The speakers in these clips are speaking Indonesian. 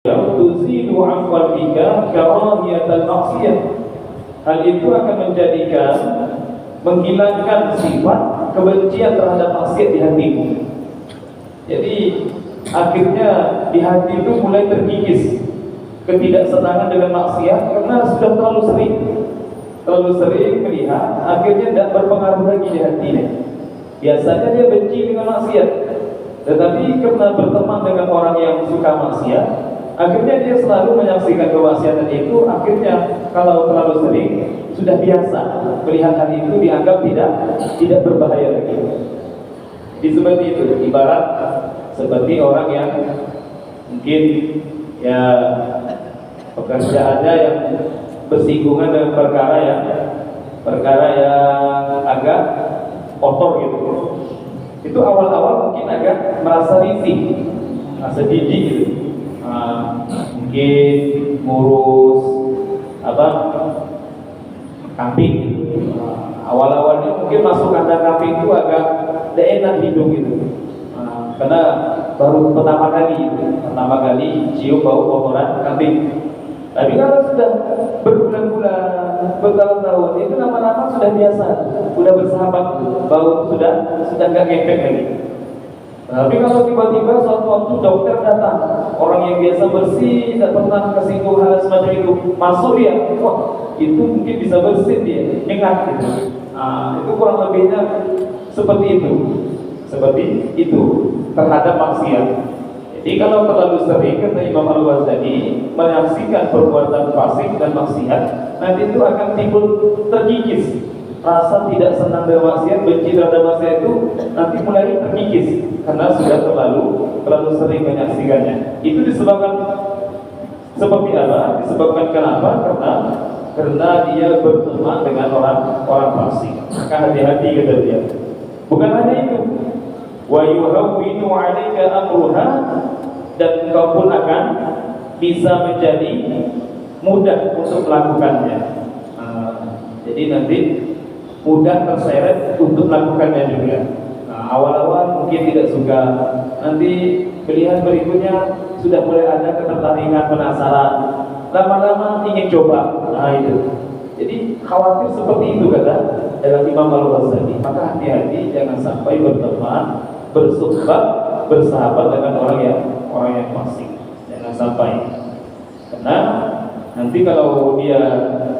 tuzilu an qalbika karahiyatal maksiyah. Hal itu akan menjadikan, menghilangkan sifat kebencian terhadap maksiat di hatimu. Jadi akhirnya di hati itu mulai terkikis ketidaksenangan dengan maksiat karena sudah terlalu sering melihat, akhirnya tidak berpengaruh lagi di hatinya. Biasanya dia benci dengan maksiat, tetapi karena berteman dengan orang yang suka maksiat, akhirnya dia selalu menyaksikan kemaksiatan itu. Akhirnya kalau terlalu sering, sudah biasa melihat hal itu, dianggap tidak berbahaya lagi. Seperti itu, ibarat seperti orang yang mungkin ya pekerjaannya yang bersinggungan dengan perkara yang agak kotor gitu. Itu awal-awal mungkin agak merasa risih, merasa jijik gitu. Mungkin ngurus kambing. Awal-awalnya mungkin masuk kandang kambing itu agak tidak enak hidup gitu. Karena baru pertama kali cium bau kotoran kambing. Tapi kalau sudah berbulan-bulan, bertahun-tahun, itu lama-lama sudah biasa, sudah bersahabat, bau sudah nggak ngefek lagi. Tapi kalau tiba-tiba suatu waktu dokter datang, orang yang biasa bersih, tidak pernah kesinggung hal semacam itu, masuk dia, wah itu mungkin bisa bersih dia, nyengat gitu. Itu kurang lebihnya seperti itu terhadap maksiat. Jadi kalau terlalu sering, kata Imam Al-Ghazali, menyaksikan perbuatan fasik dan maksiat, nanti itu akan timbul terkikis. Rasa tidak senang dengan maksiat, benci terhadap maksiat itu nanti mulai terkikis karena sudah terlalu sering menyaksikannya. Itu disebabkan seperti apa? Disebabkan kenapa? Karena dia berteman dengan orang fasik. Maka hati-hati kata dia. Bukan hanya itu, wa yuhawwinu 'alaika amruha, dan engkau pun akan bisa menjadi mudah untuk melakukannya. Jadi nanti mudah terseret untuk melakukannya juga. Awal-awal mungkin tidak suka, nanti pilihan berikutnya sudah mulai ada ketertarikan, penasaran, lama-lama ingin coba. Itu. Jadi khawatir seperti itu kata dalam Imam Al-Ghazali. Maka hati-hati jangan sampai berteman, bersuhbah, bersahabat dengan orang yang fasik. Jangan sampai. Karena nanti kalau dia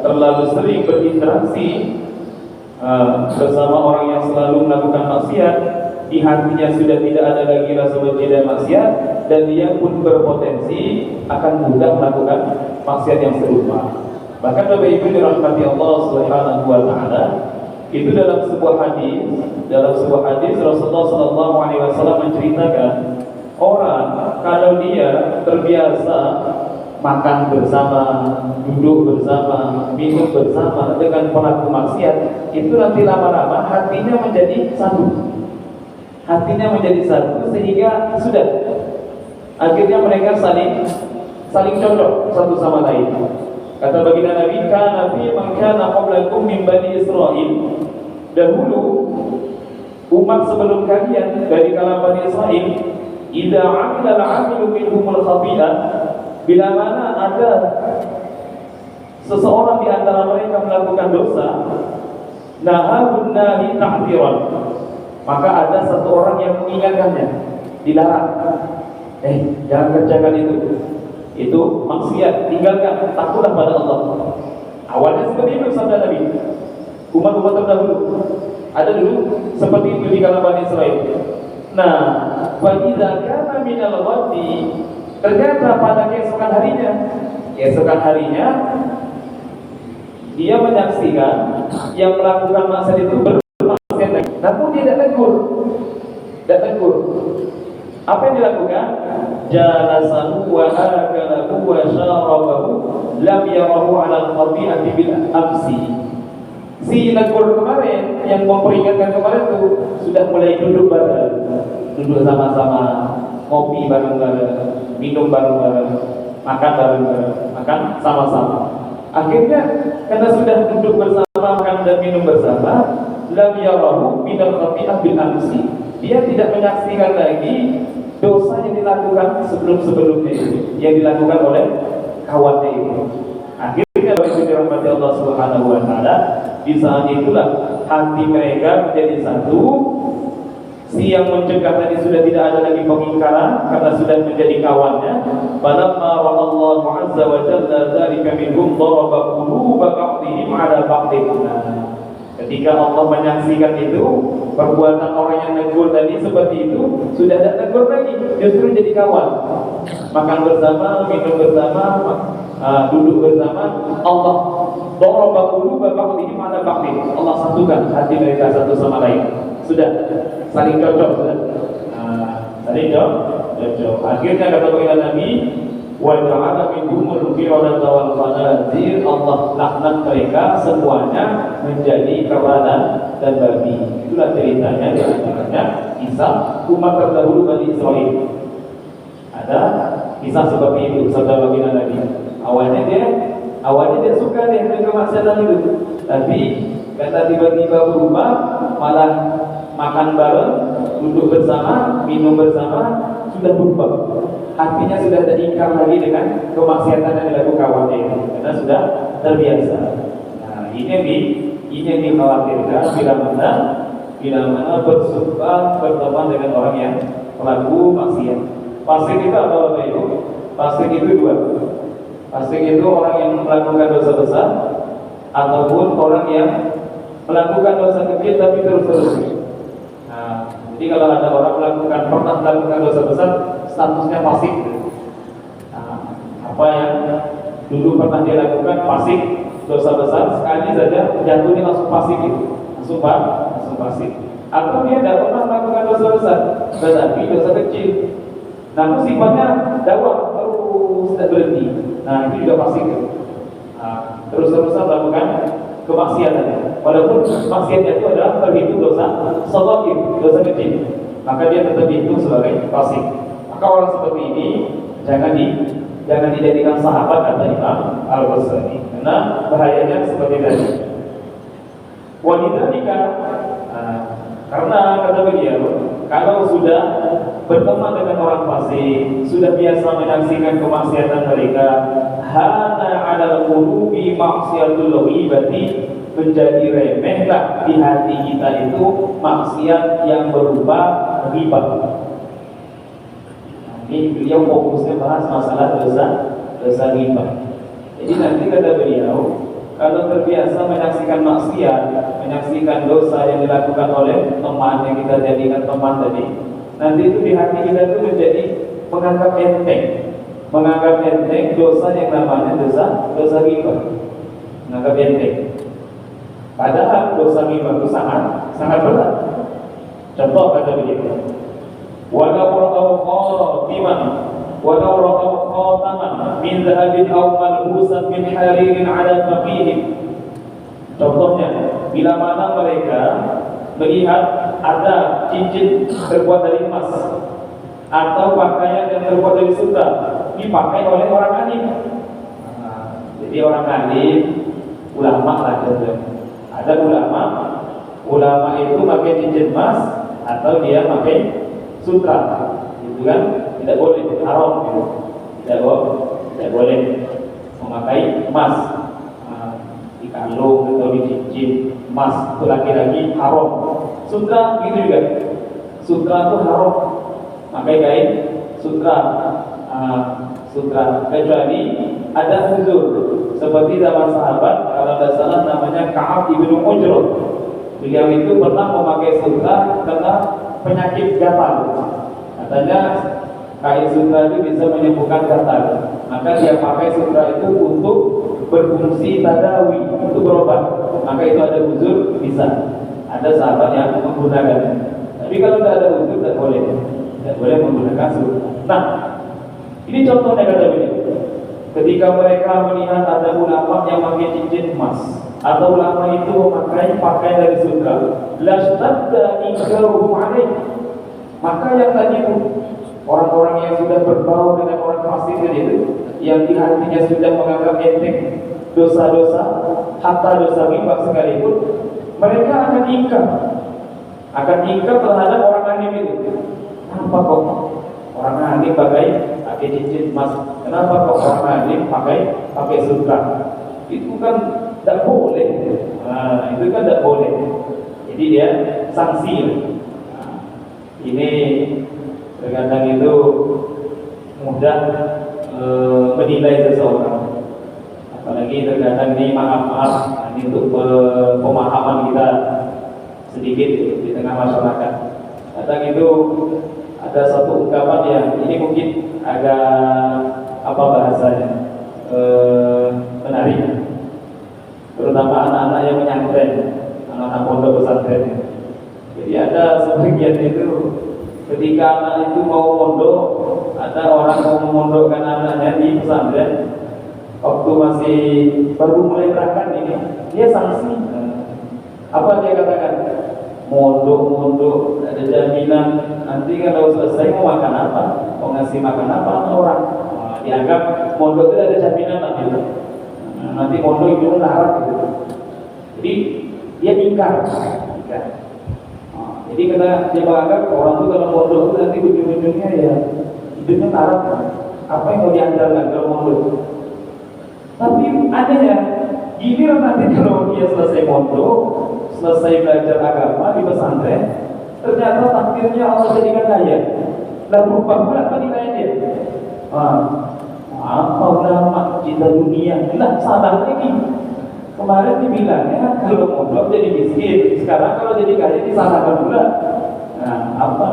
terlalu sering berinteraksi bersama orang yang selalu melakukan maksiat, di hatinya sudah tidak ada lagi rasa benci dan maksiat, dan dia pun berpotensi akan mudah melakukan maksiat yang serupa. Bahkan Bapak Ibu dirahmati Allah Subhanahu wa taala, itu dalam sebuah hadis Rasulullah sallallahu alaihi wasallam menceritakan, orang kalau dia terbiasa makan bersama, duduk bersama, minum bersama dengan pelaku maksiat, itu nanti lama-lama hatinya menjadi satu. Sehingga sudah akhirnya mereka saling cocok satu sama lain. Kata baginda Nabi, kana fi man kana qablakum min bani Israil, dahulu umat sebelum kalian dari kalangan Bani Israil, idza 'amila al-'amilu minhumul khati'ah, bila mana ada seseorang di antara mereka melakukan dosa, nahahun nahi ta'ziran, maka ada satu orang yang mengingatkannya, dilarang, jangan kerjakan itu maksiat, tinggalkan, takutlah pada Allah. Awalnya seperti itu sabda Nabi. Umat-umat terdahulu ada dulu seperti itu di kalangan Bani Israil. Nah, wa idza kana minal ghadi, ternyata pada keesokan harinya dia menyaksikan yang melakukan maksiat itu bermaksiat lagi. Namun dia tidak tegur. Apa yang dilakukan? Jalasahu wa akalahu wa syarabahu lam yarahu 'ala al-khati'ati bil amsi. Si negur kemarin yang memperingatkan kemarin itu sudah mulai duduk sama-sama, ngopi bareng-bareng, minum bareng-bareng, makan bareng-bareng, makan sama-sama. Akhirnya karena sudah duduk bersama, makan dan minum bersama, lam yarahu minal khati'ah bil amsi, dia tidak menyaksikan lagi dosa yang dilakukan sebelum-sebelumnya itu, yang dilakukan oleh kawannya itu. Akhirnya bagi dirahmati Allah Subhanahu wa taala, di saat itulah hati mereka menjadi satu. Si yang mencegah tadi sudah tidak ada lagi pengingkaran karena sudah menjadi kawannya. Falamma ra'allahu 'azza wa jalla dzalika minhum daraba quluba ba'dihim 'ala ba'din. Ketika Allah menyaksikan itu, perbuatan orang yang negur tadi seperti itu, sudah tidak negur lagi, justru jadi kawan. Makan bersama, minum bersama, duduk bersama. Allah daraba quluba ba'dihim 'ala ba'din. Allah satukan hati mereka satu sama lain. Sudah saling cocok, sudah saling cocok. Akhirnya kata baginda Nabi, wa ja'ala minhumul qiradata wal khanazir. Allah laknat mereka semuanya menjadi kera dan babi. Itulah ceritanya, di antaranya kisah umat terdahulu Bani Israil. Ada kisah seperti itu, saudara baginda Nabi. Awalnya dia suka dengan kemaksiatan itu, tapi kata tiba-tiba berubah, malah makan bareng, duduk bersama, minum bersama, sudah berubah. Hatinya sudah tidak ingkar lagi dengan kemaksiatan yang dilakukan kawannya itu, karena sudah terbiasa. Nah, ini yang dikhawatirkan bila mana bersumpah berteman dengan orang yang pelaku maksiat. Fasik itu apa Bapak Ibu? Fasik itu dua. Fasik itu orang yang melakukan dosa besar, ataupun orang yang melakukan dosa kecil tapi terus-terus. Nah, jadi kalau ada orang pernah melakukan dosa besar, statusnya fasik. Nah, apa yang dulu pernah dia lakukan fasik, dosa besar, sekali saja jatuhnya langsung fasik itu, langsung fasik. Atau dia tidak pernah melakukan dosa besar, tetapi dosa kecil. Namun sifatnya dawam, terus tidak berhenti. Nah, itu juga fasik. Nah, terus-terusan melakukan kemaksiatan, walaupun maksiatnya itu adalah terhitung dosa shaghair, dosa kecil, maka dia tetap dihitung sebagai fasik. Maka orang seperti ini jangan dijadikan sahabat, kata Imam Al-Ghazali, karena bahayanya seperti tadi. Wanita nikah, karena kata beliau, kalau sudah berteman dengan orang fasik, sudah biasa menyaksikan kemaksiatan mereka, hana 'alal qulubi maksiatul ghibati, menjadi remehlah di hati kita itu maksiat yang berupa ghibah. Ini beliau fokusnya bahas masalah dosa ghibah. Jadi nanti kata beliau, kalau terbiasa menyaksikan maksiat, menyaksikan dosa yang dilakukan oleh teman yang kita jadikan teman tadi, nanti itu di hati kita itu menjadi menganggap enteng dosa yang namanya dosa ghibah, menganggap enteng. Padahal dosa ghibah itu sangat berat. Contoh kata beliau, walau ra'au khataman min dhahabin aw malbusan min haririn 'ala faqihim. Contohnya, bila mana mereka melihat ada cincin terbuat dari emas atau pakaian yang terbuat dari sutra dipakai oleh orang alim. Jadi orang alim, ulama lah contohnya. Ada ulama itu pakai cincin emas atau dia pakai sutra, itu kan tidak boleh, haram gitu. Tidak boleh memakai emas di kalung atau di cincin emas, itu laki-laki haram. Sutra gitu juga, sutra itu haram, pakai kain sutra, kecuali ada uzur, seperti zaman sahabat, kalau tidak salah namanya Ka'ab ibnu Ujrah. Beliau itu pernah memakai sutra karena penyakit gatal. Katanya kain sutra itu bisa menyembuhkan gatal, maka dia pakai sutra itu untuk berfungsi tadawi, untuk berobat. Maka itu ada uzur, bisa. Ada sahabat yang menggunakannya. Tapi kalau tidak ada uzur, tidak boleh menggunakan sutra. Nah, ini contohnya kata beliau. Ketika mereka melihat ada ulama yang pakai cincin emas, atau ulama itu memakai pakaian dari sutra, lashtadda inkaruhum alaih. Maka yang tadi orang-orang yang sudah berbau dengan orang fasik itu, yang di hatinya sudah menganggap enteng dosa-dosa, hatta dosa ghibah sekalipun, mereka akan ingkar terhadap orang alim itu. Apa kok Orang alim pakai cincin emas. Kenapa kok orang alim pakai sutra? Itu kan tidak boleh. Nah, itu kan tidak boleh. Jadi dia sanksi. Nah, ini terkadang itu mudah menilai seseorang. Apalagi terkadang ini maaf, ini untuk pemahaman kita sedikit di tengah masyarakat. Kadang itu ada satu ungkapan yang ini mungkin agak bahasanya menarik, terutama anak-anak yang menyantren, anak-anak pondok pesantren. Jadi ada sebagian itu ketika anak itu mau mondok, ada orang mau memondokkan anaknya di pesantren, waktu masih baru mulai berangkat ini, dia sanksi. Apa dia katakan? Mondok, ada jaminan nanti kalau selesai mau makan apa, mau ngasih makan apa orang. Dianggap mondok itu ada jaminan nanti. Nanti mondok itu larat gitu. Jadi dia ingkar. Jadi karena dia menganggap orang itu kalau mondok itu nanti ujung-ujungnya ya hidupnya larat. Apa yang mau diandalkan kalau mondok? Tapi ada ya, gini nanti kalau dia selesai mondok, selesai belajar agama di pesantren, ternyata takdirnya Allah jadikan kaya. Lalu berubah pula apa nilainya dia? Apa ulama cinta dunia? Tidak salah lagi. Kemarin dibilangnya kalau mondok jadi miskin, sekarang kalau jadi kaya disalahkan pula. Nah, apa?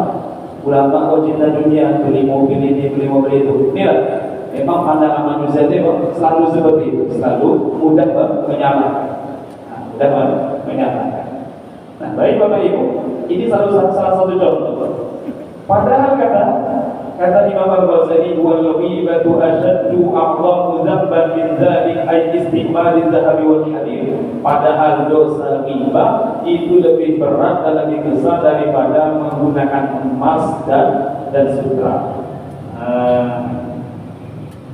Ulama kau cinta dunia, beli mobil ini, beli mobil itu. Inilah. Memang pandangan manusia itu selalu seperti itu, selalu mudah menyamakan. Mudah menyamakan. Nah, baik Bapak Ibu, ini salah satu contoh. Padahal kata Imam Al-Ghazali, wal ghibatu ashaddu a'zamu dzamban min dzalik ay istiqbal adz-dzahabi wal hadir. Padahal dosa ghibah itu lebih berat dan lebih besar daripada menggunakan emas dan sutra.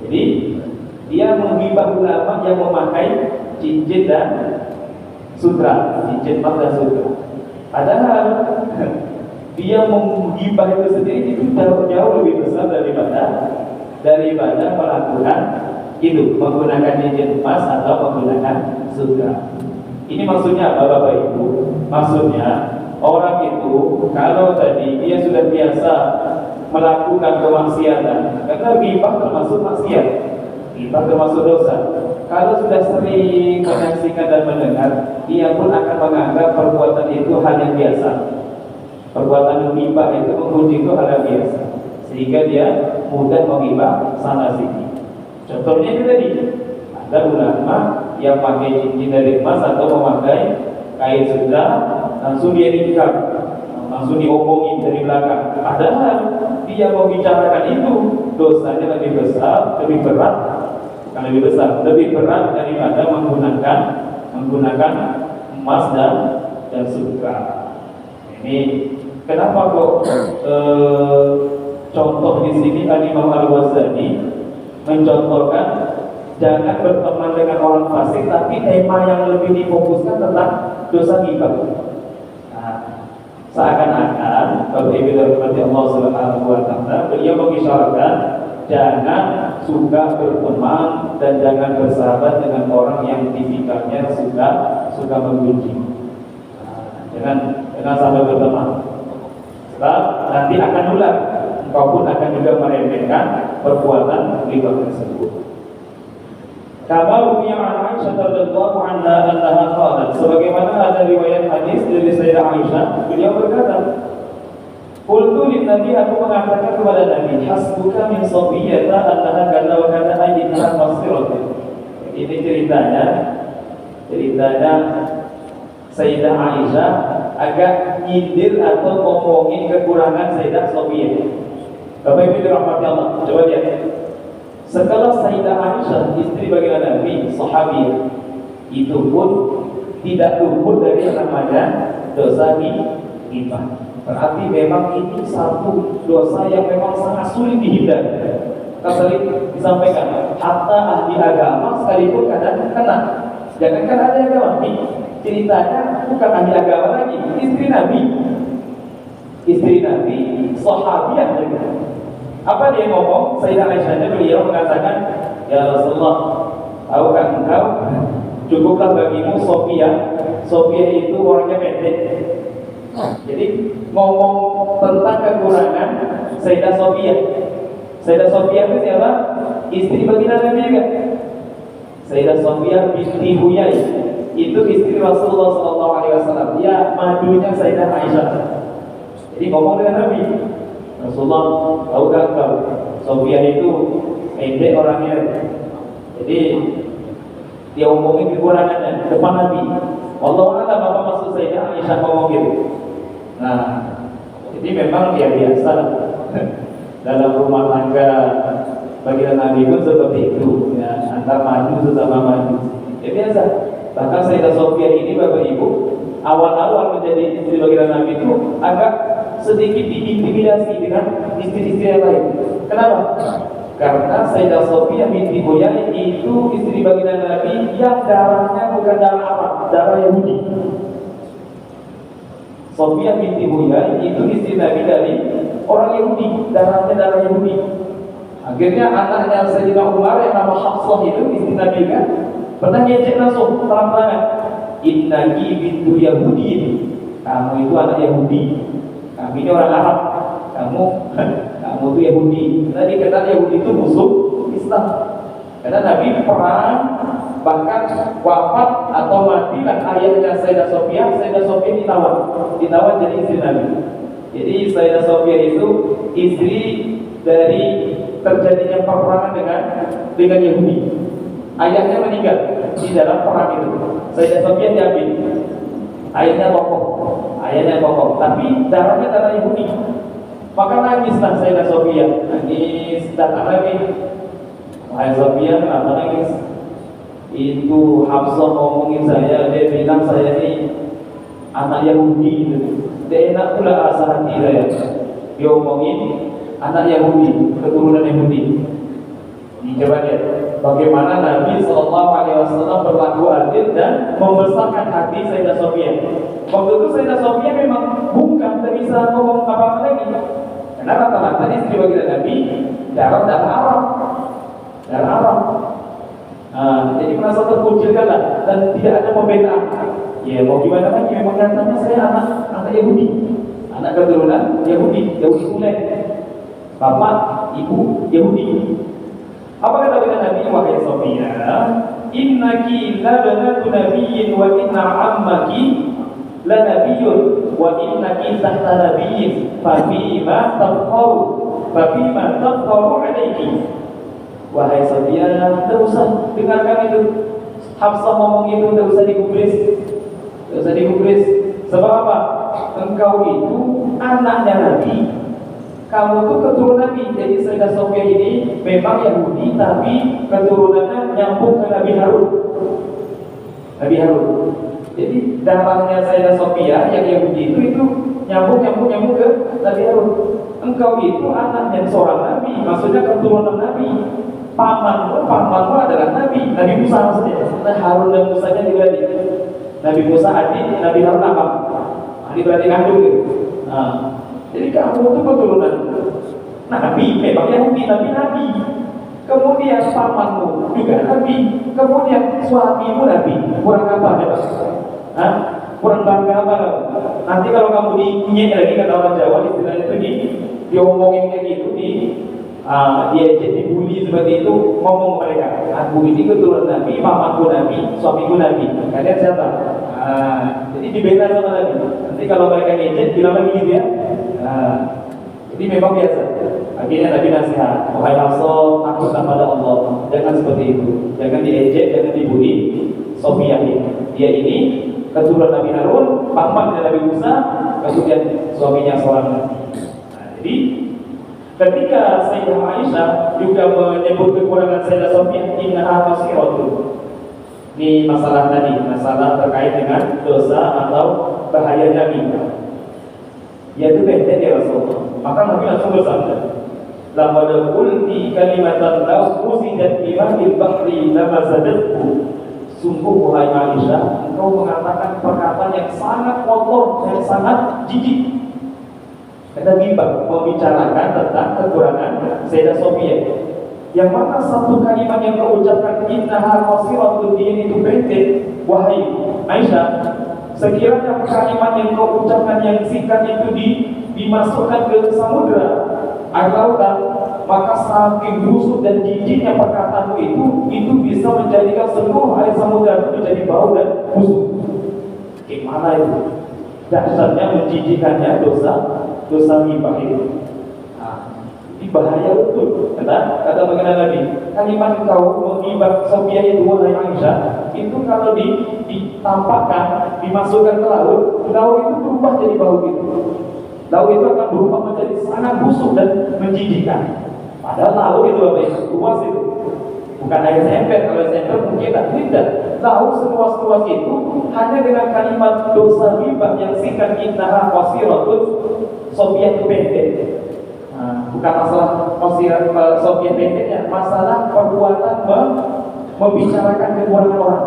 Jadi dia menghibah ulama yang memakai cincin dan sutra, cincin emas dan sutra. Padahal dia menghibah itu sendiri itu jauh lebih besar daripada melakukan itu, menggunakan cincin emas atau menggunakan sutra. Ini maksudnya apa Bapak Ibu? Maksudnya orang itu kalau tadi dia sudah biasa melakukan kemaksiatan, karena ghibah termasuk maksiat, ghibah termasuk dosa. Kalau sudah sering menyaksikan dan mendengar, dia pun akan menganggap perbuatan itu hal yang biasa. Perbuatan ghibah itu menguji itu hal yang biasa, sehingga dia mudah menghibah sana sini. Contohnya itu tadi, ada ulama yang pakai cincin dari emas atau memakai kain sutra, langsung dia nikah, langsung diomongin dari belakang. Padahal dia mau bicarakan itu dosanya lebih besar, lebih berat, bukan lebih besar, lebih berat daripada menggunakan emas dan sutra. Ini kenapa kok contoh di sini Imam Al-Ghazali mencontohkan jangan berteman dengan orang fasik, tapi tema yang lebih difokuskan tentang dosa ghibah. Seakan-akan Bapak Ibu rahmati Allah Subhanahu wa taala, beliau mengisyaratkan jangan suka berteman dan jangan bersahabat dengan orang yang tipikalnya suka menguji. Jangan sampai berteman. Sebab nanti akan nular, engkau pun akan juga meremehkan perbuatan ghibah tersebut. Kama ruwiya an Aisyah radhiyallahu anha annaha qalat, sebagaimana ada riwayat hadis dari Sayyidah Aisyah, beliau berkata, qultu lin Nabi, aku mengatakan kepada Nabi, hasbuka min Safiyyah annaha kadza wa kadza ayinha masirah. Ini ceritanya Sayyidah Aisyah agak nyindir atau ngomongin kekurangan Sayyidah Safiyyah. Bapak Ibu dirahmati Allah, coba lihat. Setelah Sayyidah Aisyah, istri baginda Nabi, sahabiah, itu pun tidak luput dari yang namanya dosa ghibah. Berarti memang ini satu dosa yang memang sangat sulit dihindari. Sering disampaikan, hatta ahli agama sekalipun kadang kena. Jangankan ahli agama, ceritanya bukan ahli agama lagi, istri Nabi, sahabiah juga. Apa dia ngomong? Sayyidah Aisyah, beliau mengatakan, ya Rasulullah, tahukah engkau, cukuplah bagimu Sofia. Sofia itu orangnya pendek. Jadi ngomong tentang kekurangan Sayyidah Sofia. Sayyidah Sofia itu siapa? Istri baginda Nabi juga. Sayyidah Sofia binti Huyai itu istri Rasulullah SAW. Dia madunya Sayyidah Aisyah. Jadi ngomong dengan Nabi, Rasulullah, tahukah engkau, Sofia itu pendek orangnya. Jadi dia ngomongin kekurangannya depan Nabi. Allah alam apa maksud Sayyidah Aisyah ngomong gitu. Nah, jadi memang dia biasa dalam rumah tangga baginda Nabi pun seperti itu, ya, antar maju sesama maju. Ya biasa. Bahkan Sayyidah Sofia ini Bapak Ibu awal-awal menjadi istri baginda Nabi itu agak sedikit diintimidasi dengan istri-istri yang lain. Kenapa? Karena Sayyidah Sofia binti Huyai itu istri baginda Nabi yang darahnya bukan darah Arab, darah Yahudi. Sofia binti Huyai itu istri Nabi dari orang Yahudi, darahnya darah Yahudi. Akhirnya anaknya Sayyidina Umar yang nama Hafsah itu istri Nabi kan pernah ngecek langsung terang-terangan, innaki bintu Yahudi, kamu itu anak Yahudi, kami ini orang Arab, kamu itu Yahudi. Tadi kata Yahudi itu musuh Islam. Karena Nabi perang, bahkan wafat atau matilah ayahnya Sayyidah Sofia. Sayyidah Sofia ditawan jadi istri Nabi. Jadi Sayyidah Sofia itu istri dari terjadinya peperangan dengan Yahudi. Ayahnya meninggal di dalam perang itu. Sayyidah Sofia diambil. Ayahnya kokoh, tapi darahnya darah Yahudi. Maka nangislah Sayyidah Sofia, nangis datang lagi. Wahai Sofia, kenapa nangis? Itu Hafsah ngomongin saya, dia bilang saya ini anak Yahudi itu. Dia enak pula rasa hati saya. Dia ngomongin anak Yahudi, keturunan Yahudi. Ini coba lihat bagaimana Nabi SAW berlaku adil dan membesarkan hati Sayyidah Sofia. Waktu itu Sayyidah Sofia memang bukan, tak bisa ngomong apa-apa lagi. Karena rata-rata istri baginda Nabi darah Arab. Jadi merasa terkucilkan lah dan tidak ada pembedaan. Ya mau gimana lagi, memang katanya saya anak Yahudi, anak keturunan Yahudi kulen. Bapak, ibu Yahudi. Apa kata baginda Nabi? Wahai Sofia, innaki la banatu nabiyyin wa inna ammaki la nabiyyun wa innaki tahta nabiyyin fa bima tafkharu alayki. Wahai Sofia, tidak usah dengarkan itu. Hafsah ngomong itu tidak usah digubris. Sebab apa? Engkau itu anaknya Nabi, kamu itu keturunan Nabi. Jadi Sayyidah Sofia ini memang Yahudi, tapi keturunannya nyambung ke Nabi Harun. Jadi darahnya Sayyidah Sofia yang Yahudi itu nyambung ke Nabi Harun. Engkau itu anaknya seorang Nabi, maksudnya keturunan Nabi. Pamanmu adalah Nabi Musa maksudnya. Nah, Harun dan Musanya dibalik. Nabi Musa adik, Nabi Harun apa? Adik berarti kandung gitu. Nah, jadi kamu itu keturunan Nabi, memang Yahudi, tapi Nabi. Kemudian pamanmu juga Nabi. Kemudian suamimu Nabi. Kurang apa ya? Kurang bangga apa? Nanti kalau kamu dinyek lagi kata orang Jawa, istilahnya itu diomongin kayak gitu, diajak dibully seperti itu, ngomong mereka, aku ini keturunan Nabi, mamaku Nabi, suamiku Nabi. Kalian siapa? Jadi dibela sama Nabi. Nanti kalau mereka ngejek bilang lagi gitu ya. Jadi memang biasa. Akhirnya Nabi nasihat, wahai Hafsah, takutlah pada Allah, jangan seperti itu, jangan diejek, jangan dibully Sofia ini. Dia ini keturunan Nabi Harun, paman dari Nabi Musa, kemudian suaminya seorang Nabi. Jadi ketika Sayyidah Aisyah juga menyebut kekurangan Sayyidah Sofia, innaha qasiratun. Ini masalah tadi, masalah terkait dengan dosa atau bahaya Nabi. Yaitu pendek ya Rasulullah. Maka Nabi langsung bersabda, laqad qulti kalimatan law usidat bi ma'il bahri lama sadatku. Sungguh wahai Aisyah, engkau mengatakan perkataan yang sangat kotor, yang sangat jijik. Karena ghibah membicarakan tentang kekurangan Sayyidah Sofia. Yang mana satu kalimat yang kau ucapkan, innaha qasiratud din, itu pendek. Wahai Aisyah, sekiranya kalimat yang kau ucapkan yang singkat itu dimasukkan ke samudra air lautan, maka saking busuk dan jijiknya perkataanmu itu bisa menjadikan seluruh air samudra itu menjadi bau dan busuk. Gimana itu? Dahsyatnya, menjijikannya dosa ghibah itu. Ini bahaya betul. Kata bagaimana lagi? Kalimat kau menghibah Sofia itu, wahai Aisyah, itu kalau ditampakkan, dimasukkan ke laut itu berubah jadi bau gitu. Laut itu akan berubah menjadi sangat busuk dan menjijikkan. Padahal laut itu apa ya? Luas itu. Bukan air ember. Kalau ember mungkin tidak. Laut seluas-luas itu hanya dengan kalimat dosa ghibah yang singkat, innaha qasiratun, Sofia itu pendek. Bukan masalah Sofia pendeknya, masalah perbuatan membicarakan kekurangan orang.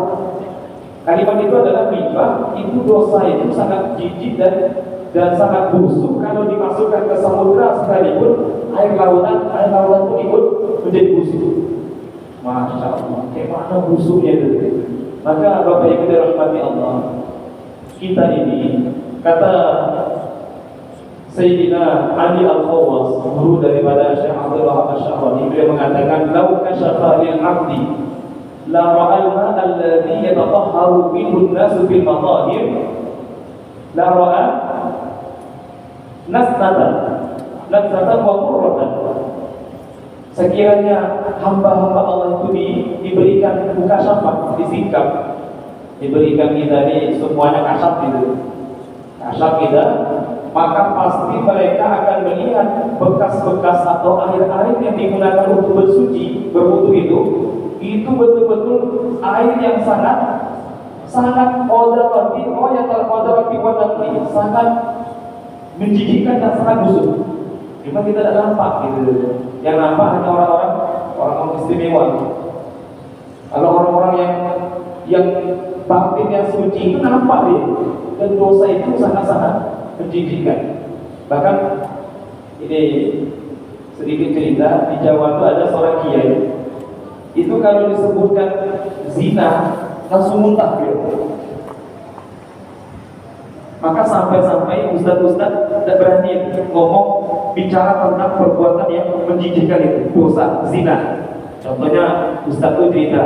Kalimat itu adalah ghibah, itu dosa itu sangat jijik dan sangat busuk. Kalau dimasukkan ke samudra sekalipun, air lautan pun ikut menjadi busuk. Masya Allah, bagaimana busuknya itu. Maka Bapak Ibu dirahmati Allah, kita ini, kata Sayyidina Ali Al-Khawwas, guru daripada Syekh Abdul Wahab Asy-Sya'rani, beliau mengatakan, "Lau kasyafa lil 'abdi la ra'al ma'a alladhi yatatahharu minhu an-nasu fil matahir la ra'a nasnatan wa qurratan." Sekiranya hamba-hamba Allah itu diberikan mukasyafah, disingkap, diberikan kita ini semuanya kasyaf gitu, kasyaf kita, maka pasti mereka akan melihat bekas-bekas atau air-air yang digunakan untuk bersuci, berwudu itu betul-betul air yang sangat qadarati, sangat menjijikkan dan sangat busuk. Cuma kita tidak nampak gitu. Yang nampak hanya orang istimewa. Kalau orang-orang yang batinnya suci itu nampak dia. Dan dosa itu sangat-sangat menjijikkan. Bahkan ini sedikit cerita, di Jawa itu ada seorang kiai. Itu kalau disebutkan zina langsung muntah dia. Maka sampai-sampai ustaz-ustaz tidak berani ngomong bicara tentang perbuatan yang menjijikkan itu, dosa zina. Contohnya ustaz itu cerita,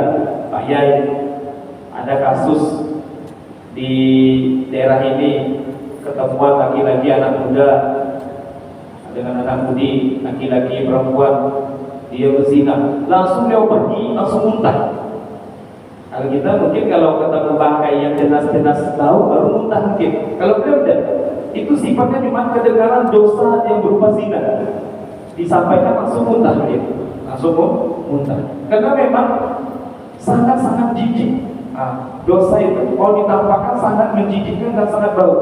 Pak Yai, ada kasus di daerah ini, ketemuan laki-laki anak muda dengan anak mudi, laki-laki perempuan, dia berzina, langsung dia pergi, langsung muntah. Kalau kita mungkin kalau ketemu bangkai yang jelas-jelas tahu baru muntah mungkin. Kalau beliau tidak, itu sifatnya cuma kedengaran dosa yang berupa zina, disampaikan langsung muntah dia, langsung muntah. Karena memang sangat-sangat jijik. Dosa itu kalau ditampakkan sangat menjijikkan dan sangat bau.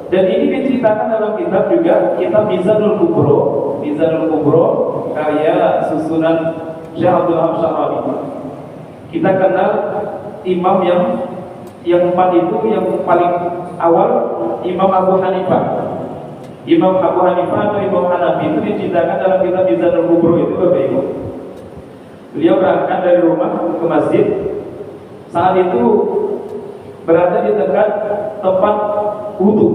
Dan ini diceritakan dalam kitab juga, kitab Mizanul Kubro karya susunan Syekh Abdul Wahab Asy-Sya'rani. Kita kenal imam yang empat itu, yang paling awal Imam Abu Hanifah. Imam Abu Hanifah atau Imam Hanafi itu diceritakan dalam kitab Mizanul Kubro itu, Bapak Ibu. Beliau berangkat dari rumah ke masjid. Saat itu berada di dekat tempat wudu.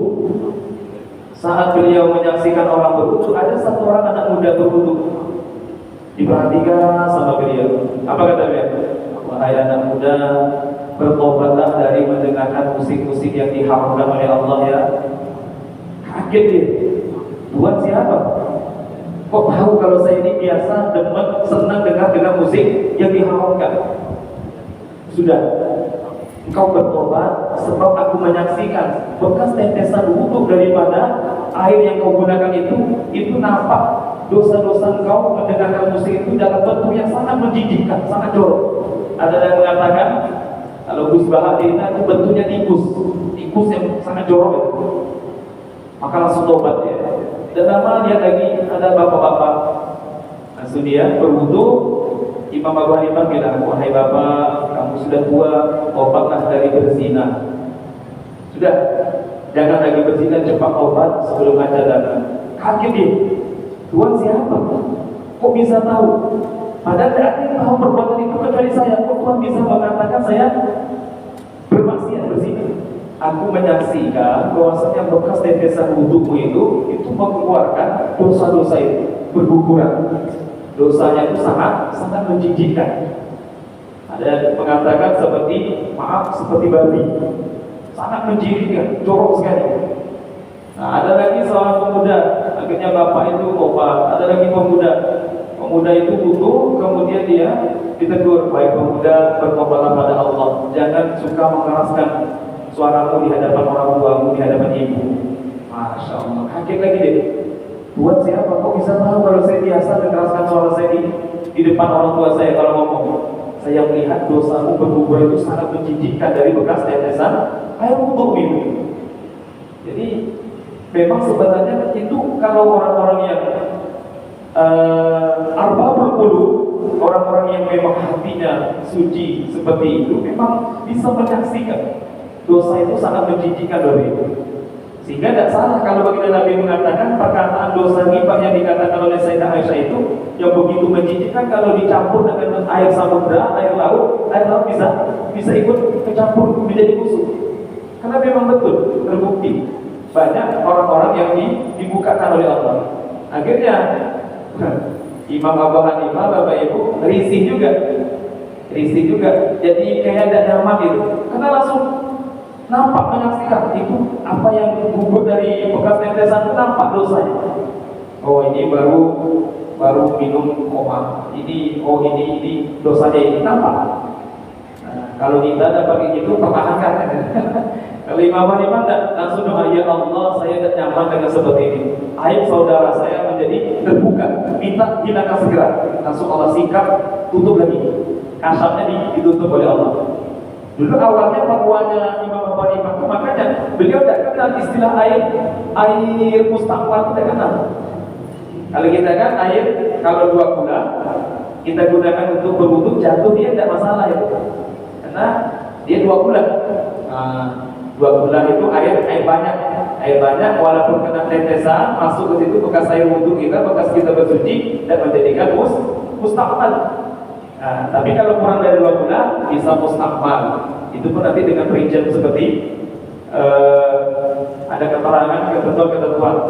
Saat beliau menyaksikan orang berwudu, ada satu orang anak muda berwudu. Diperhatikan sama beliau. Apa kata beliau? Wahai anak muda, bertobatlah dari mendengarkan musik-musik yang diharamkan oleh Allah ya. Kaget dia. Tuhan siapa? Kok tahu kalau saya ini biasa demen, senang dengar musik yang diharamkan? Sudah, engkau bertobat sebab aku menyaksikan bekas tetesan wudu daripada air yang kau gunakan itu nampak dosa-dosa engkau mendengarkan musik itu dalam bentuk yang sangat menjijikkan, sangat jorok. Ada yang mengatakan kalau Gus Bahadirina itu bentuknya tikus yang sangat jorok itu. Maka langsung tobat ya. Dan lama dia lagi ada bapak-bapak, langsung dia berwudu. Imam Abu Hanifah bilang, wahai bapak, kamu sudah tua, tobatlah dari berzina. Sudah, jangan lagi berzina, cepat tobat sebelum ajal datang. Kaget dia. Tuhan siapa? Kok bisa tahu? Padahal tidak ada yang tahu perbuatan itu kecuali saya. Kok Tuhan bisa mengatakan saya bermaksiat berzina? Aku menyaksikan bahwasanya bekas tetesan wudhumu itu mengeluarkan dosa-dosa itu berguguran. Dosanya itu sangat menjijikkan. Ada yang mengatakan seperti babi, sangat menjijikkan, jorok sekali. Nah, ada lagi seorang pemuda, akhirnya bapak itu obat. Ada lagi pemuda itu butuh, kemudian dia ditegur, baik pemuda, bertobatlah pada Allah, jangan suka mengeraskan suaramu di hadapan orang tuamu, di hadapan ibu. Masya Allah, kaget lagi deh. Buat siapa? Kok bisa tahu kalau saya biasa mengeraskan suara saya di depan orang tua saya kalau ngomong? Saya melihat dosamu bergugur itu sangat menjijikkan dari bekas tetesan air wudhu itu. Jadi memang sebenarnya itu kalau orang-orang yang arbabul qulub, orang-orang yang memang hatinya suci seperti itu, memang bisa menyaksikan dosa itu sangat menjijikkan dari itu. Sehingga tidak salah kalau baginda Nabi mengatakan perkataan dosa ghibah yang dikatakan oleh Sayyidah Aisyah itu yang begitu menjijikkan, kalau dicampur dengan air samudra, air laut bisa ikut kecampur menjadi musuh. Karena memang betul terbukti banyak orang-orang yang dibukakan oleh Allah. Akhirnya Imam Abu Hanifah, Bapak Ibu, risih juga. Jadi kayak tidak nyaman itu. Karena langsung nampak menyaksikan itu apa yang gugur dari bekas tetesan itu, nampak dosanya. Oh ini baru minum koma. Ini dosanya ini nampak. Nah, kalau kita dapat itu pertahankan. Kalau Imam Hanifah langsung doa, ya Allah, saya tidak nyaman dengan seperti ini. Aib saudara saya menjadi terbuka, minta hilangkan segera. Langsung Allah singkap, tutup lagi. Kasarnya ditutup oleh Allah. Dulu awalnya fatwanya Imam Abu Hanifah itu, makanya beliau tidak kenal istilah air mustaqbal, tidak kenal. Kalau kita kan air, kalau 2 gula kita gunakan untuk berwudu, jatuh dia tidak masalah itu, karena dia 2 gula. 2 gula itu air banyak, walaupun kena tetesan masuk ke situ bekas air wudu kita, bekas kita bersuci dan menjadikan mustaqbal. Nah, tapi kalau kurang dari 2 bulan bisa mustaqbal. Itu pun nanti dengan perincian seperti ada ketentuan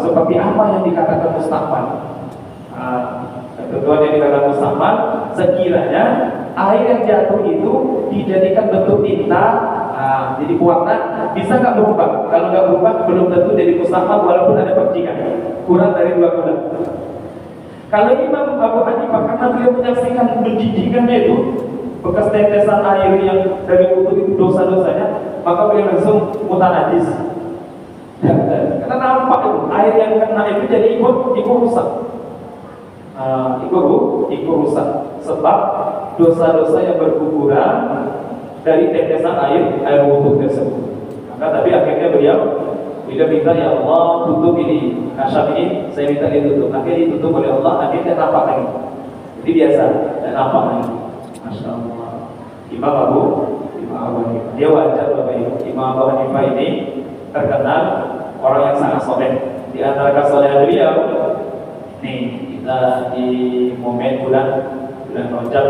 seperti apa yang dikatakan mustaqbal. Ketentuan yang dikatakan mustaqbal, sekiranya air yang jatuh itu dijadikan bentuk tinta, jadi warna bisa nggak berubah. Kalau nggak berubah belum tentu jadi mustaqbal walaupun ada percikan kurang dari 2 bulan. Kalau Imam Abu Hanifah, karena beliau menyaksikan menjijikkannya itu bekas tetesan air yang dari wudu itu dosa-dosanya, maka beliau langsung mutanajis. Karena nampak itu air yang kena itu jadi ikut rusak, ikut rusak. Sebab dosa-dosa yang berguguran dari tetesan air wudu tersebut. Maka tapi akhirnya beliau minta, ya Allah, tutup ini kasyaf ini, saya minta ditutup. Akhirnya ditutup oleh Allah, akhirnya nampak lagi. Jadi biasa, dan nampak lagi. Masya Allah. Imam Abu Hanifah, dia wajar Bapak Ibu. Imam Abu Hanifah ini terkenal orang yang sangat soleh. Di antara kesolehan beliau, nih kita di momen bulan Rajab,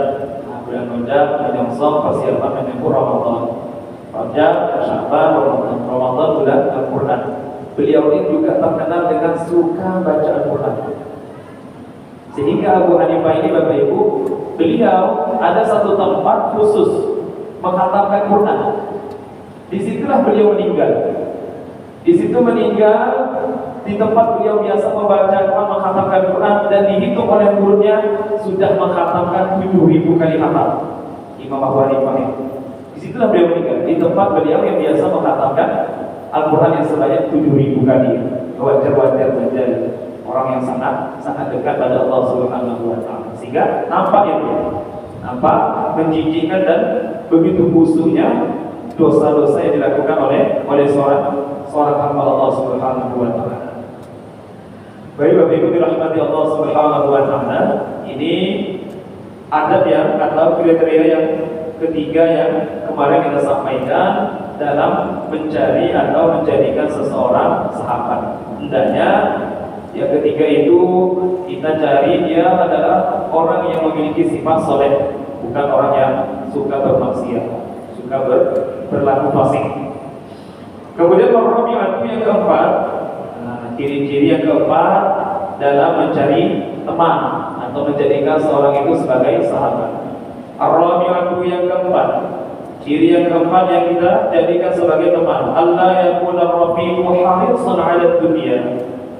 bulan menyongsong persiapan menyambut Ramadan. Rajab, Sya'ban, Ramadan bulan Al-Quran. Beliau ini juga terkenal dengan suka baca Al-Quran. Sehingga Abu Hanifah ini, Bapak Ibu, beliau ada satu tempat khusus menghatamkan Quran. Disitulah beliau meninggal. Di situ meninggal di tempat beliau biasa membaca Quran, menghatamkan Quran, dan dihitung oleh muridnya sudah menghatamkan 7.000 kali khatam. Imam Abu Hanifah ini. Disitulah beliau meninggal, di tempat beliau yang biasa menghatamkan Al-Quran yang sebanyak 7.000 kali. Wajar-wajar saja orang yang sangat dekat pada Allah Subhanahu wa Ta'ala. Sehingga nampak itu, nampak menjijikkan dan begitu musuhnya dosa-dosa yang dilakukan oleh seorang hamba Allah Subhanahu wa Ta'ala. Baik Bapak Ibu dirahmati Allah Subhanahu wa Ta'ala, ini adab yang atau kriteria yang ketiga yang kemarin kita sampaikan dalam mencari atau menjadikan seseorang sahabat. Hendaknya Yang ketiga itu kita cari dia adalah orang yang memiliki sifat soleh, bukan orang yang suka bermaksiat, suka berlaku fasik. Kemudian Ar-Rabi'atu yang keempat, ciri-ciri yang keempat dalam mencari teman atau menjadikan seorang itu sebagai sahabat. Ar-Rabi'atu yang keempat, ciri yang keempat yang kita jadikan sebagai teman, Allah yakuna rafiqu harisan 'ala dunya.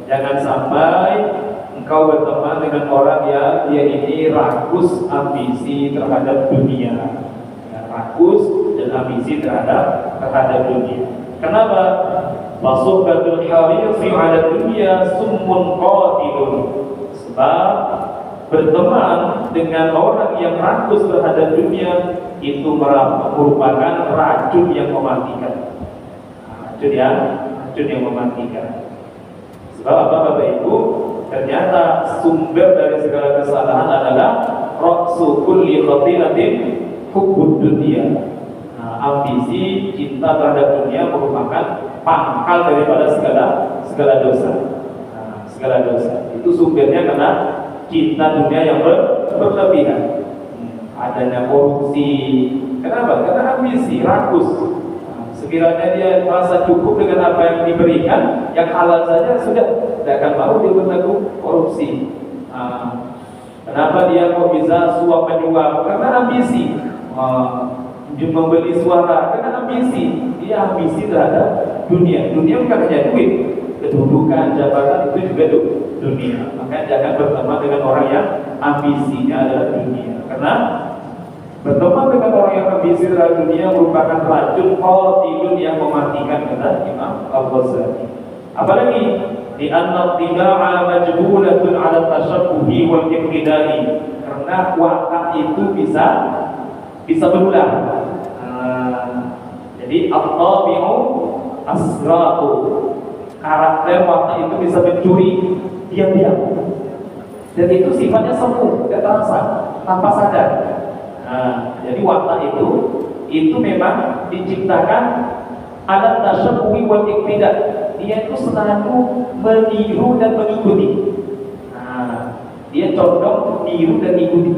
Jangan sampai engkau berteman dengan orang yang dia ini rakus ambisi terhadap dunia, ya, rakus dan ambisi terhadap dunia. Kenapa? Fasuhbatul harisi 'ala dunya summun qatilun. Sebab berteman dengan orang yang rakus terhadap dunia itu merupakan racun yang mematikan. Racun yang mematikan. Sebab apa Bapak Ibu? Ternyata sumber dari segala kesalahan adalah ra'su kulli khati'atin hubbud dunya. Ambisi, cinta terhadap dunia merupakan pangkal daripada segala dosa. Segala dosa. Itu sumbernya karena cinta dunia yang berlebihan. Adanya korupsi. Kenapa? Karena ambisi, rakus. Sekiranya dia merasa cukup dengan apa yang diberikan, yang halal saja sudah, tidak akan mau dia berlaku korupsi. Kenapa dia kok bisa suap menyuap? Karena ambisi. Membeli suara karena ambisi. Dia ambisi terhadap dunia. Dunia bukan hanya duit, kedudukan, jabatan itu juga dunia. Maka jangan berteman dengan orang yang ambisinya adalah dunia. Karena berteman dengan orang yang ambisi terhadap dunia merupakan racun qatilun yang mematikan, kata Imam Al-Ghazali. Apalagi di anna tiba'a majbulatun 'ala tashabbuhi wal iqtidai. Karena watak itu bisa berulang. Jadi at-tabi'u asratu. Karakter watak itu bisa mencuri diam-diam. Dan itu sifatnya semu, tidak terasa, tanpa sadar. Jadi watak itu memang diciptakan ada tasyabbuhi wal iqtida. Dia itu selalu meniru dan mengikuti. Dia condong niru dan ikuti.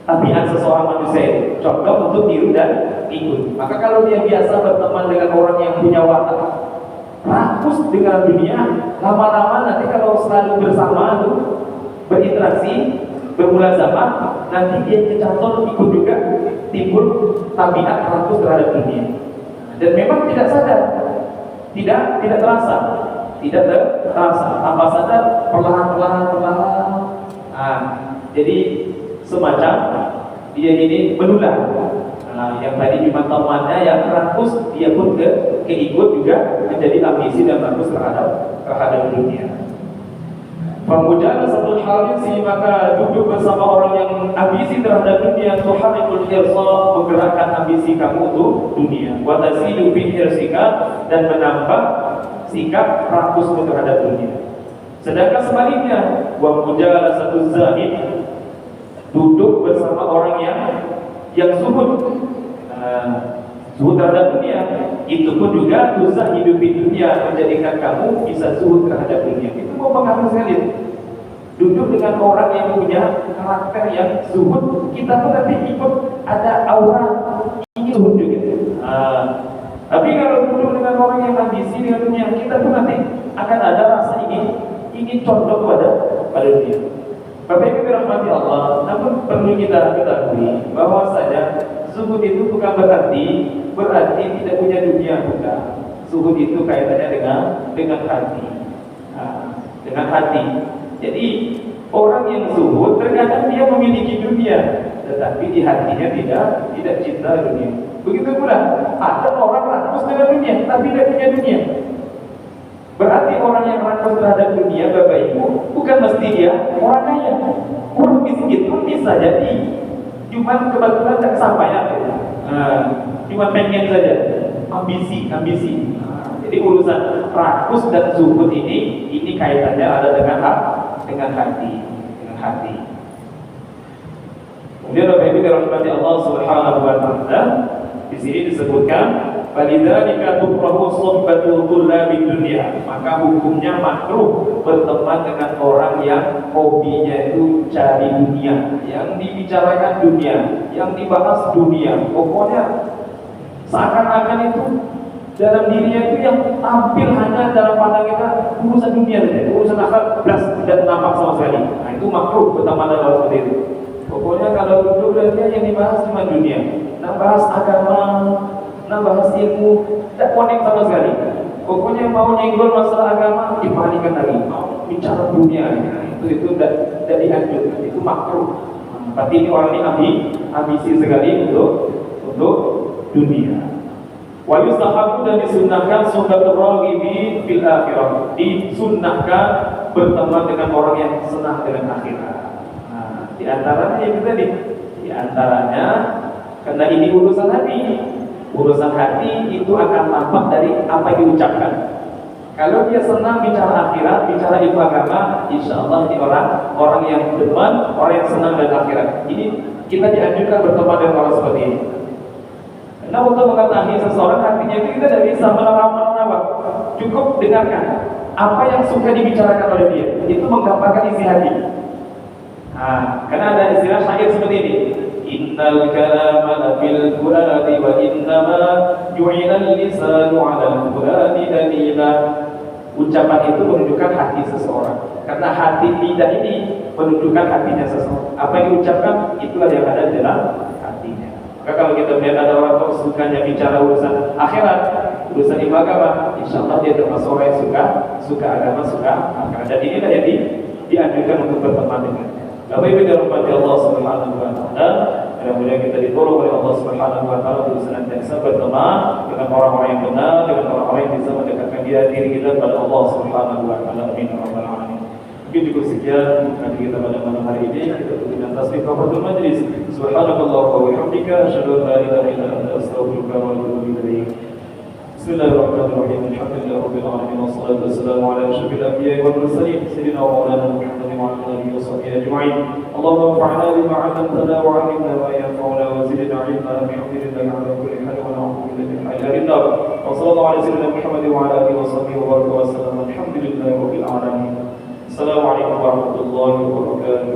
Tabiat seseorang manusia condong untuk niru dan ikut. Maka kalau dia biasa berteman dengan orang yang punya watak rakus dengan dunia, lama-lama nanti kalau selalu bersama itu berinteraksi, bermulazamah, nanti dia kecantol ikut juga, timbul tabiat rakus terhadap dunia. Dan memang tidak sadar, tidak terasa, tanpa sadar, perlahan. Jadi semacam dia ini menular. Yang tadi cuma temannya yang rakus, dia pun keikut juga menjadi ambisi dan rakus terhadap dunia. Famujalasatul harisi, maka duduk bersama orang yang ambisi terhadap dunia, tuharikul hirsa, menggerakkan ambisi kamu untuk dunia. Wa tazidu fi hirsika, dan menambah sikap rakusmu terhadap dunia. Sedangkan sebaliknya, wa mujalasatul zahid, duduk bersama orang yang zuhud, zuhud terhadap dunia, itu pun juga susah hidup di dunia, menjadikan kamu bisa zuhud terhadap dunia. Itu mau pengaruh sekali. Duduk dengan orang yang punya karakter yang zuhud, kita pun nanti ikut ada aura ingin zuhud juga. Tapi kalau duduk dengan orang yang ambisi dengan dunia, kita pun nanti akan ada rasa ingin condong pada dunia. Bapak Ibu dirahmati Allah, namun perlu kita ketahui bahwasanya zuhud itu bukan berarti tidak punya dunia, bukan. Zuhud itu kaitannya dengan hati. Dengan hati. Jadi orang yang zuhud terkadang dia memiliki dunia, tetapi di hatinya tidak cinta dunia. Begitu pula ada orang rakus dengan dunia, tapi tidak punya dunia. Berarti orang yang rakus terhadap dunia, Bapak Ibu, bukan mesti dia orang kaya. Orang miskin pun bisa jadi, cuma kebetulan tak kesampaian. Cuma pengen saja, ambisi. Jadi urusan rakus dan zuhud ini kaitannya ada dengan hati. Kemudian Bapak Ibu dirahmati Allah Subhanahu wa taala, di sini disebutkan Falidzalika tukrahu suhbatu tullabid dunya. Maka hukumnya makruh berteman dengan orang yang hobinya itu cari dunia, yang dibicarakan dunia, yang dibahas dunia. Pokoknya seakan-akan itu dalam dirinya itu yang tampil hanya dalam pandang kita urusan dunia saja, urusan akhirat belas tidak nampak sama sekali. Nah, itu makruh berteman dengan orang seperti itu. Pokoknya kalau duduk dan dia yang dibahas cuma dunia, nah bahas agama, nah bahas ilmu, tidak connect sama sekali. Pokoknya mau nyenggol masalah agama dipanikan lagi, mau bicara dunia, itu tidak dianjurkan, itu makruh. Tapi ini orang ini ambisi sekali untuk dunia. Wa yustahabu dan disunnahkan sunnatul raghibi fil akhirah. Disunnahkan berteman dengan orang yang senang dengan akhirat. Nah, di antaranya itu tadi. Di antaranya karena ini urusan hati. Urusan hati itu akan tampak dari apa yang diucapkan. Kalau dia senang bicara akhirat, bicara ilmu agama, insya Allah ini orang yang demen, orang yang senang dengan akhirat. Ini kita dianjurkan berteman dengan orang seperti ini. Nah, untuk mengetahui seseorang hatinya itu kita tidak bisa menerawang. Cukup dengarkan apa yang suka dibicarakan oleh dia. Itu menggambarkan isi hati. Nah, karena ada istilah syair seperti ini. Innal kalama fil qur'ani wa innama ju'ila al-lisanu 'ala al-qur'ani dalila. Ucapan itu menunjukkan hati seseorang. Karena hati lidah ini menunjukkan hatinya seseorang. Apa yang diucapkan itulah yang ada dalam hatinya. Maka kalau kita melihat ada orang kok sukanya bicara urusan akhirat, urusan ilmu agama, insya Allah dia termasuk orang yang suka agama, suka akhirat. Dan inilah yang dianjurkan untuk berteman dengannya. Bapak Ibu dirahmati Allah Subhanahu wa taala, mudah-mudahan kita ditolong oleh Allah Subhanahu wa taala untuk senantiasa berteman dengan orang-orang yang benar, dengan orang-orang yang bisa mendekatkan diri kita kepada Allah Subhanahu wa taala. Amin ya rabbal alamin. Mungkin cukup sekian nanti kita pada malam hari ini kita tutup dengan tasbih kafaratul majlis. Subhanallah wa bihamdika asyhadu an la ilaha illa anta astaghfiruka wa atubu ilaik. Bismillahirrahmanirrahim. Alhamdulillah rabbil alamin wassalatu wassalamu ala asyrafil anbiya'i wal mursalin sayyidina wa maulana Muhammadin wa ala alihi washabbihi ajma'in. Allahumma anfa'na bima 'allamtana wa 'allimna ma yanfa'una wa zidna 'ilma bihamdillahi 'ala kulli hal wa na'udzu billahi min hadhihi nar. Wa sallallahu ala sayyidina Muhammadin wa ala alihi washabbihi wa baraka wa sallam. Alhamdulillahi rabbil alamin. Assalamualaikum warahmatullahi wabarakatuh.